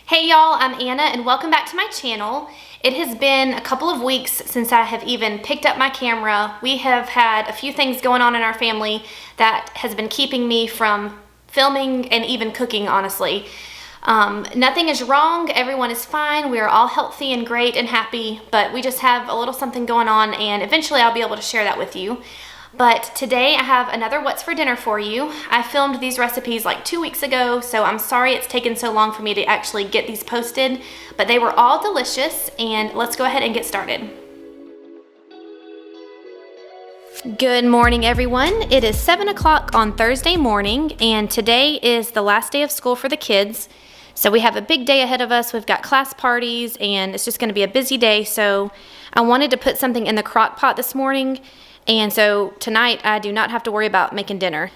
Hey y'all, I'm Anna and welcome back to my channel. It has been a couple of weeks since I have even picked up my camera. We have had a few things going on in our family that has been keeping me from filming and even cooking, honestly. Nothing is wrong, everyone is fine, we are all healthy and great and happy, but we just have a little something going on and eventually I'll be able to share that with you. But today I have another What's for Dinner for you. I filmed these recipes like 2 weeks ago, so I'm sorry it's taken so long for me to actually get these posted, but they were all delicious, and let's go ahead and get started. Good morning, everyone. It is 7 o'clock on Thursday morning, and today is the last day of school for the kids. So we have a big day ahead of us. We've got class parties, and it's just going to be a busy day, so I wanted to put something in the crock pot this morning. And so tonight I do not have to worry about making dinner.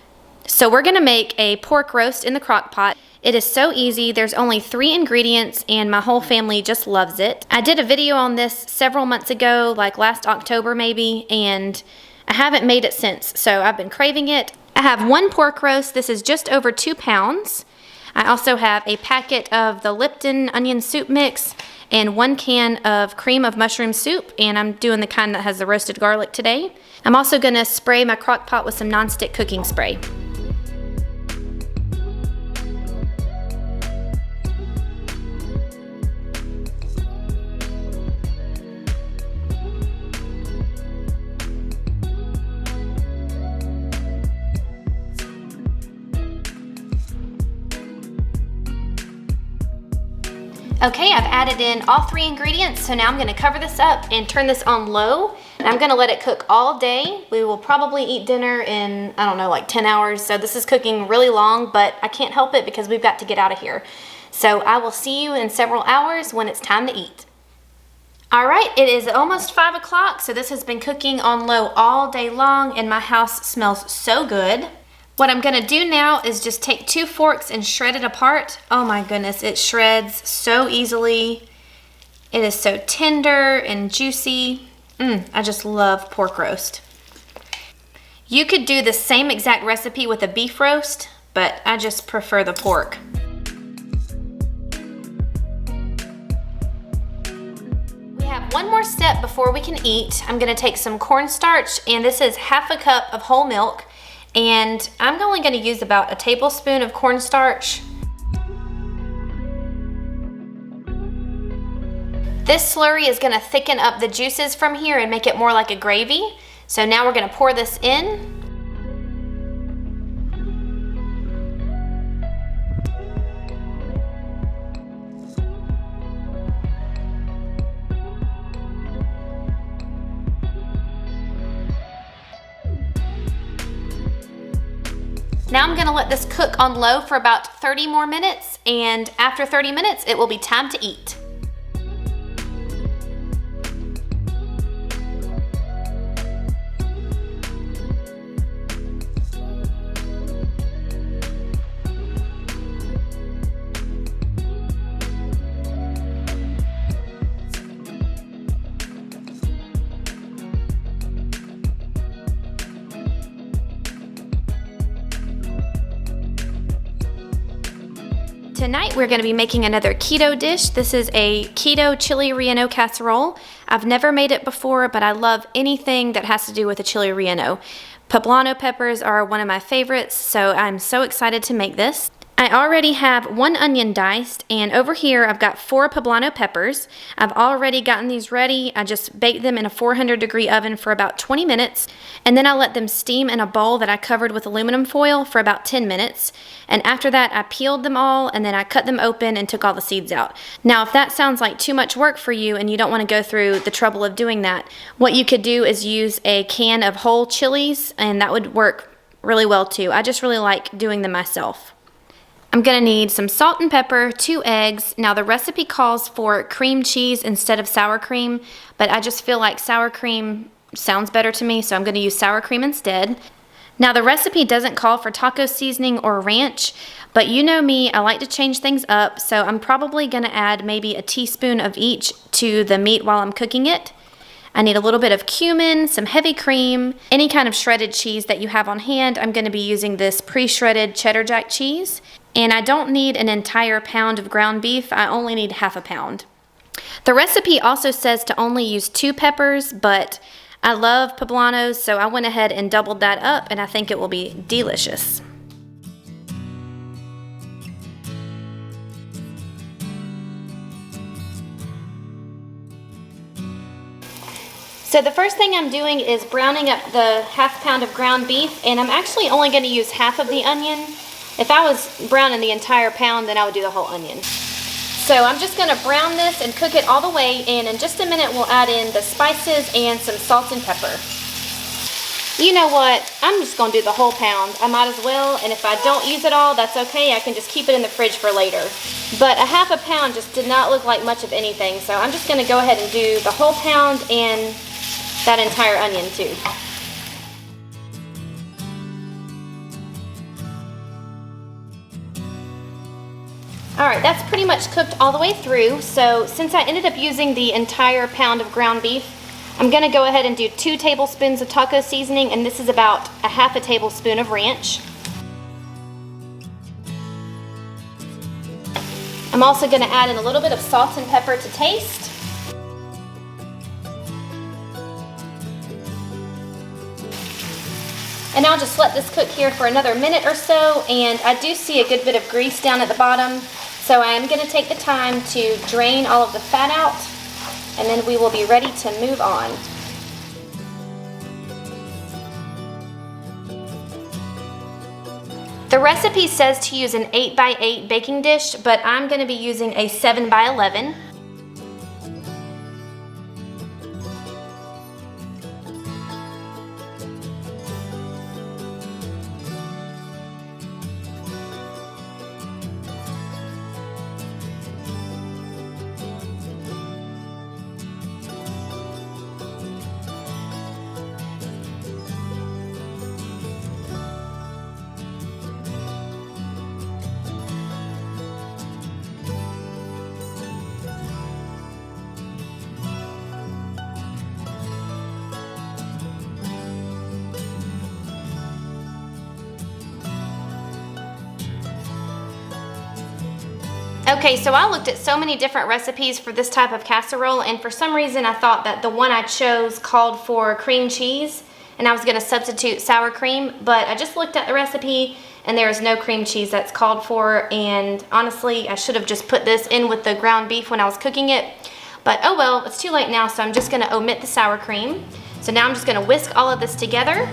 So we're gonna make a pork roast in the crock pot. It is so easy. There's only 3 ingredients and my whole family just loves it. I did a video on this several months ago, like last October maybe, and I haven't made it since, so I've been craving it. I have 1 pork roast. This is just over 2 pounds. I also have a packet of the Lipton onion soup mix and 1 can of cream of mushroom soup, and I'm doing the kind that has the roasted garlic today. I'm also gonna spray my crock pot with some nonstick cooking spray. Okay, I've added in all 3 ingredients, so now I'm gonna cover this up and turn this on low. And I'm gonna let it cook all day. We will probably eat dinner in, I don't know, like 10 hours. So this is cooking really long, but I can't help it because we've got to get out of here. So I will see you in several hours when it's time to eat. All right, it is almost 5 o'clock, so this has been cooking on low all day long and my house smells so good. What I'm gonna do now is just take 2 forks and shred it apart. Oh my goodness, it shreds so easily. It is so tender and juicy. I just love pork roast. You could do the same exact recipe with a beef roast, but I just prefer the pork. We have one more step before we can eat. I'm gonna take some cornstarch, and this is ½ a cup of whole milk, and I'm only gonna use about 1 tablespoon of cornstarch. This slurry is gonna thicken up the juices from here and make it more like a gravy. So now we're gonna pour this in. Now I'm gonna let this cook on low for about 30 more minutes, and after 30 minutes, it will be time to eat. Tonight we're going to be making another keto dish. This is a keto chili relleno casserole. I've never made it before, but I love anything that has to do with a chili relleno. Poblano peppers are one of my favorites, so I'm so excited to make this. I already have 1 onion diced, and over here I've got 4 poblano peppers. I've already gotten these ready. I just baked them in a 400-degree oven for about 20 minutes, and then I let them steam in a bowl that I covered with aluminum foil for about 10 minutes. And after that, I peeled them all, and then I cut them open and took all the seeds out. Now, if that sounds like too much work for you and you don't want to go through the trouble of doing that, what you could do is use a can of whole chilies, and that would work really well too. I just really like doing them myself. I'm gonna need some salt and pepper, 2 eggs. Now the recipe calls for cream cheese instead of sour cream, but I just feel like sour cream sounds better to me, so I'm gonna use sour cream instead. Now the recipe doesn't call for taco seasoning or ranch, but you know me, I like to change things up, so I'm probably gonna add maybe a teaspoon of each to the meat while I'm cooking it. I need a little bit of cumin, some heavy cream, any kind of shredded cheese that you have on hand. I'm gonna be using this pre-shredded cheddar jack cheese. And I don't need an entire pound of ground beef, I only need half a pound. The recipe also says to only use 2 peppers, but I love poblanos, so I went ahead and doubled that up, and I think it will be delicious. So the first thing I'm doing is browning up the half pound of ground beef, and I'm actually only going to use half of the onion. If I was browning the entire pound, then I would do the whole onion. So I'm just going to brown this and cook it all the way, and in just a minute we'll add in the spices and some salt and pepper. You know what, I'm just going to do the whole pound. I might as well, and if I don't use it all, that's okay. I can just keep it in the fridge for later. But a half a pound just did not look like much of anything, so I'm just going to go ahead and do the whole pound and that entire onion too. Alright, that's pretty much cooked all the way through. So since I ended up using the entire pound of ground beef, I'm going to go ahead and do 2 tablespoons of taco seasoning, and this is about a half a tablespoon of ranch. I'm also going to add in a little bit of salt and pepper to taste. And I'll just let this cook here for another minute or so, and I do see a good bit of grease down at the bottom, so I am going to take the time to drain all of the fat out, and then we will be ready to move on. The recipe says to use an 8x8 baking dish, but I'm going to be using a 7x11. Okay, so I looked at so many different recipes for this type of casserole, and for some reason I thought that the one I chose called for cream cheese, and I was going to substitute sour cream, but I just looked at the recipe and there is no cream cheese that's called for, and honestly I should have just put this in with the ground beef when I was cooking it, but oh well, it's too late now, so I'm just going to omit the sour cream. So now I'm just going to whisk all of this together.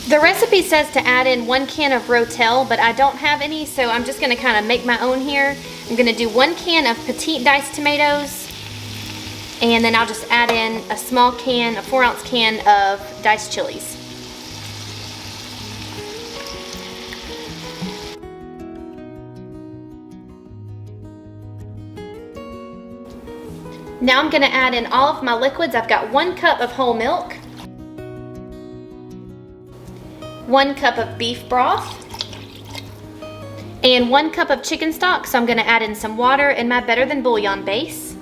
The recipe says to add in 1 can of Rotel, but I don't have any, so I'm just going to kind of make my own here. I'm going to do 1 can of petite diced tomatoes, And then I'll just add in a small can, a 4-ounce can of diced chilies. Now I'm gonna add in all of my liquids. I've got 1 cup of whole milk, 1 cup of beef broth, and 1 cup of chicken stock. So I'm gonna add in some water in my Better Than Bouillon base.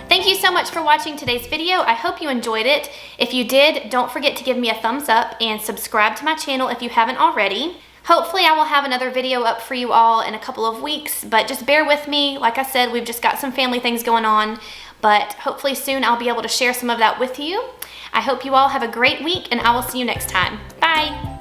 Thank you so much for watching today's video. I hope you enjoyed it. If you did, don't forget to give me a thumbs up and subscribe to my channel if you haven't already. Hopefully I will have another video up for you all in a couple of weeks, but just bear with me. Like I said, we've just got some family things going on, but hopefully soon I'll be able to share some of that with you. I hope you all have a great week, and I will see you next time. Bye.